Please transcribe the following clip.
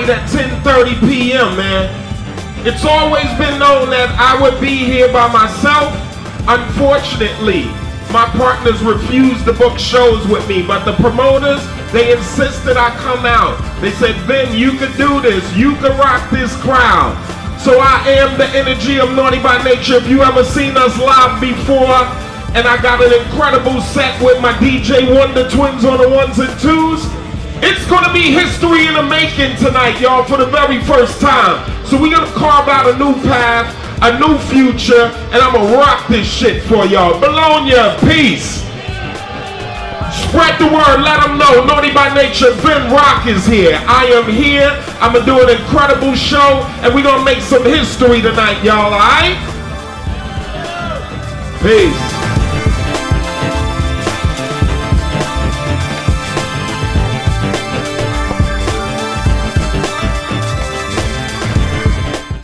tonight at 10:30 p.m., man. It's always been known that I would be here by myself. Unfortunately, my partners refused to book shows with me, but the promoters, they insisted I come out. They said, Vin, you could do this. You could rock this crowd. So I am the energy of Naughty by Nature. If you ever seen us live before, and I got an incredible set with my DJ Wonder Twins on the ones and twos, it's gonna be history in the making tonight, y'all, for the very first time. So we're gonna carve out a new path, a new future, and I'm gonna rock this shit for y'all. Bologna, peace. Spread the word, let them know. Naughty by Nature, Vin Rock is here. I am here. I'm gonna do an incredible show, and we're gonna make some history tonight, y'all, alright? Peace.